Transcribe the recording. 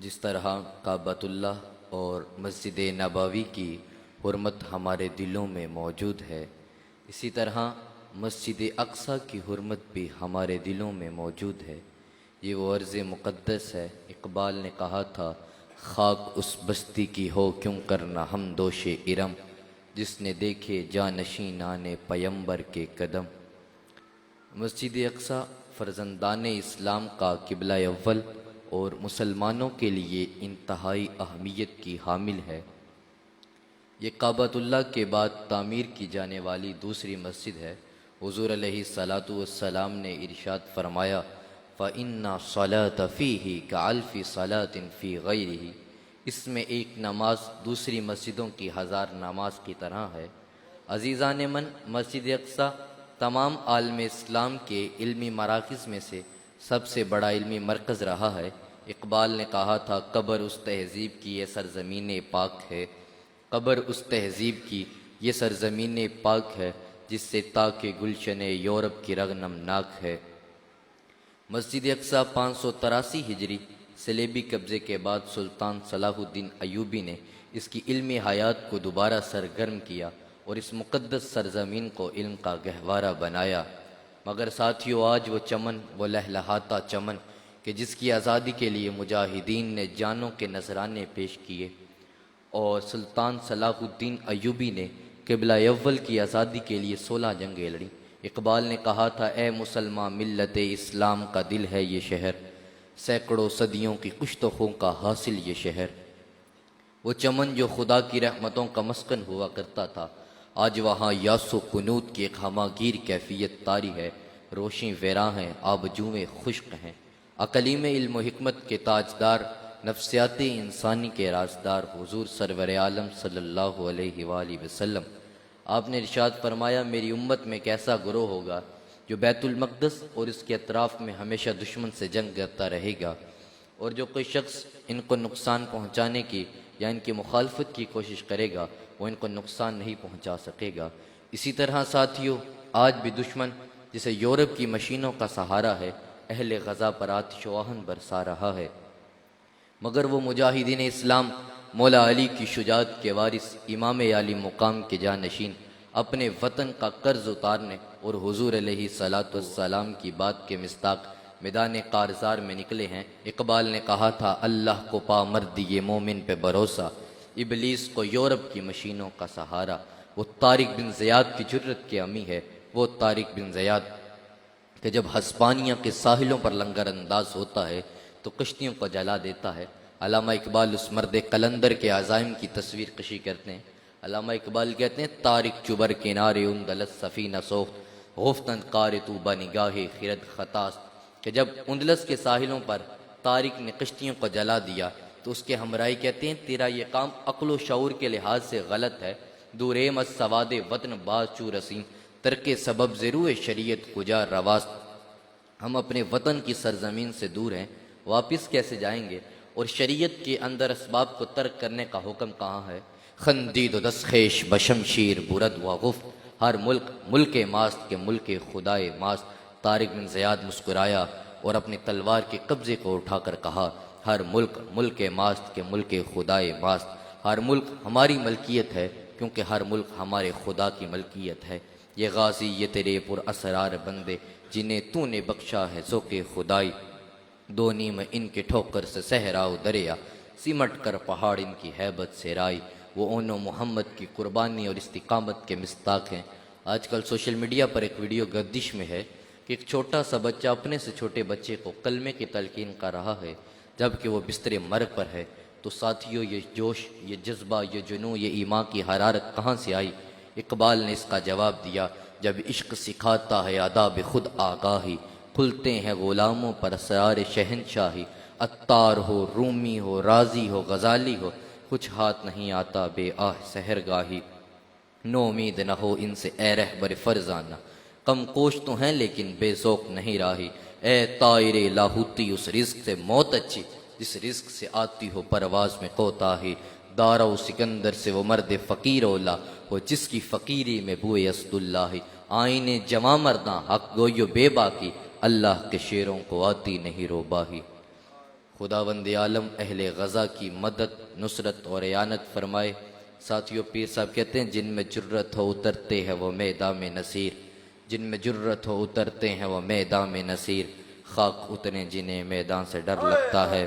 جس طرح کعبۃ اللہ اور مسجد نبوی کی حرمت ہمارے دلوں میں موجود ہے، اسی طرح مسجد اقصیٰ کی حرمت بھی ہمارے دلوں میں موجود ہے۔ یہ وہ ارض مقدس ہے۔ اقبال نے کہا تھا، خاک اس بستی کی ہو کیوں کرنا ہم دوش ارم، جس نے دیکھے جانشینان پیمبر کے قدم۔ مسجد اقصیٰ فرزندان اسلام کا قبلہ اول اور مسلمانوں کے لیے انتہائی اہمیت کی حامل ہے۔ یہ کعبۃ اللہ کے بعد تعمیر کی جانے والی دوسری مسجد ہے۔ حضور علیہ الصلاۃ والسلام نے ارشاد فرمایا، فَإِنَّ الصَّلَاةَ فِيهِ كَأَلْفِ صَلَاةٍ فِي غَيْرِهِ، اس میں ایک نماز دوسری مسجدوں کی 1000 نماز کی طرح ہے۔ عزیزان من، مسجد اقصیٰ تمام عالم اسلام کے علمی مراکز میں سے سب سے بڑا علمی مرکز رہا ہے۔ اقبال نے کہا تھا، قبر اس تہذیب کی یہ سرزمین پاک ہے، قبر اس تہذیب کی یہ سرزمین پاک ہے، جس سے تاکہ گلشن یورپ کی رگ نمناک ہے۔ مسجد اقصیٰ 583 ہجری صلیبی قبضے کے بعد سلطان صلاح الدین ایوبی نے اس کی علمی حیات کو دوبارہ سرگرم کیا اور اس مقدس سرزمین کو علم کا گہوارہ بنایا۔ مگر ساتھیو، آج وہ چمن، وہ لہلہاتا چمن کہ جس کی آزادی کے لیے مجاہدین نے جانوں کے نذرانے پیش کیے، اور سلطان صلاح الدین ایوبی نے قبلہ اول کی آزادی کے لیے 16 جنگیں لڑیں۔ اقبال نے کہا تھا، اے مسلمان ملت اسلام کا دل ہے یہ شہر، سینکڑوں صدیوں کی کشت و خون کا حاصل یہ شہر۔ وہ چمن جو خدا کی رحمتوں کا مسکن ہوا کرتا تھا، آج وہاں یاس و قنوت کی ایک ہماگیر کیفیت طاری ہے۔ روشیں ویراں ہیں، آبجوئیں خشک ہیں۔ اقلیم علم و حکمت کے تاجدار، نفسیات انسانی کے رازدار حضور سرور عالم صلی اللہ علیہ وآلہ وسلم، آپ نے ارشاد فرمایا، میری امت میں کیسا گروہ ہوگا جو بیت المقدس اور اس کے اطراف میں ہمیشہ دشمن سے جنگ کرتا رہے گا، اور جو کوئی شخص ان کو نقصان پہنچانے کی یا ان کی مخالفت کی کوشش کرے گا، وہ ان کو نقصان نہیں پہنچا سکے گا۔ اسی طرح ساتھیو، آج بھی دشمن جسے یورپ کی مشینوں کا سہارا ہے، اہل غزہ پر آتش و آہن برسا رہا ہے، مگر وہ مجاہدین اسلام مولا علی کی شجاعت کے وارث، امام عالی مقام کے جانشین، اپنے وطن کا قرض اتارنے اور حضور علیہ الصلاۃ والسلام کی بات کے مصداق میدان کارزار میں نکلے ہیں۔ اقبال نے کہا تھا، اللہ کو پا مردی یہ مومن پہ بھروسہ، ابلیس کو یورپ کی مشینوں کا سہارا۔ وہ طارق بن زیاد کی جرت کے امی ہے، وہ طارق بن زیاد کہ جب ہسپانیہ کے ساحلوں پر لنگر انداز ہوتا ہے تو کشتیوں کو جلا دیتا ہے۔ علامہ اقبال اس مرد قلندر کے عزائم کی تصویر کشی کرتے ہیں۔ علامہ اقبال کہتے ہیں، طارق چبر کنارے اندلس سفینہ سوخت، گفتند کار تو بنگاہ خرد خطاست، کہ جب اندلس کے ساحلوں پر طارق نے کشتیوں کو جلا دیا تو اس کے ہمراہی کہتے ہیں، تیرا یہ کام عقل و شعور کے لحاظ سے غلط ہے۔ دوریم از سواد وطن باز چو رسیم، ترک سبب ضرور شریعت کجا رواست۔ ہم اپنے وطن کی سرزمین سے دور ہیں، واپس کیسے جائیں گے؟ اور شریعت کے اندر اسباب کو ترک کرنے کا حکم کہاں ہے؟ خندید و دستخیش بشمشیر برد و غفت، ہر ملک ملک ماست کے ملک خدائے ماست۔ طارق بن زیاد مسکرایا اور اپنی تلوار کے قبضے کو اٹھا کر کہا، ہر ملک ملک ماست کے ملک خدائے ماست۔ ہر ملک ہماری ملکیت ہے، کیونکہ ہر ملک ہمارے خدا کی ملکیت ہے۔ یہ غازی یہ تیرے پر اسرار بندے، جنہیں تو نے بخشا ہے ذوق خدائی۔ دو نیم ان کے ٹھوکر سے صحرا و دریا، سمٹ کر پہاڑ ان کی ہیبت سے رائی۔ وہ اون و محمد کی قربانی اور استقامت کے مصداق ہیں۔ آج کل سوشل میڈیا پر ایک ویڈیو گردش میں ہے کہ ایک چھوٹا سا بچہ اپنے سے چھوٹے بچے کو کلمے کی تلقین کر رہا ہے، جبکہ وہ بستر مرگ پر ہے۔ تو ساتھیو، یہ جوش، یہ جذبہ، یہ جنون، یہ ایمان کی حرارت کہاں سے آئی؟ اقبال نے اس کا جواب دیا، جب عشق سکھاتا ہے آداب خود آگاہی، کھلتے ہیں غلاموں پر اسرار شہنشاہی۔ عطار ہو، رومی ہو، رازی ہو، غزالی ہو، کچھ ہاتھ نہیں آتا بے آہ سحرگاہی۔ نو امید نہ ہو ان سے اے رہبر فرزانہ، کم کوش تو ہیں لیکن بے ذوق نہیں راہی۔ اے طائر لاہوتی، اس رزق سے موت اچھی جس رزق سے آتی ہو پرواز میں کوتاہی۔ دارا و سکندر سے وہ مرد فقیر اولا ہو جس کی فقیری میں بوئے اسد اللہ۔ آئین جواں مرداں حق گوئی و بے باکی، اللہ کے شیروں کو آتی نہیں روباہی۔ خداوند عالم اہل غزہ کی مدد، نصرت اور اعانت فرمائے۔ ساتھیو، پیر صاحب کہتے ہیں جن میں جرت ہو اترتے ہیں وہ میدان میں نصیر، جن میں جرت ہو اترتے ہیں وہ میدان میں نصیر، خاک اتنے جنہیں میدان سے ڈر لگتا ہے۔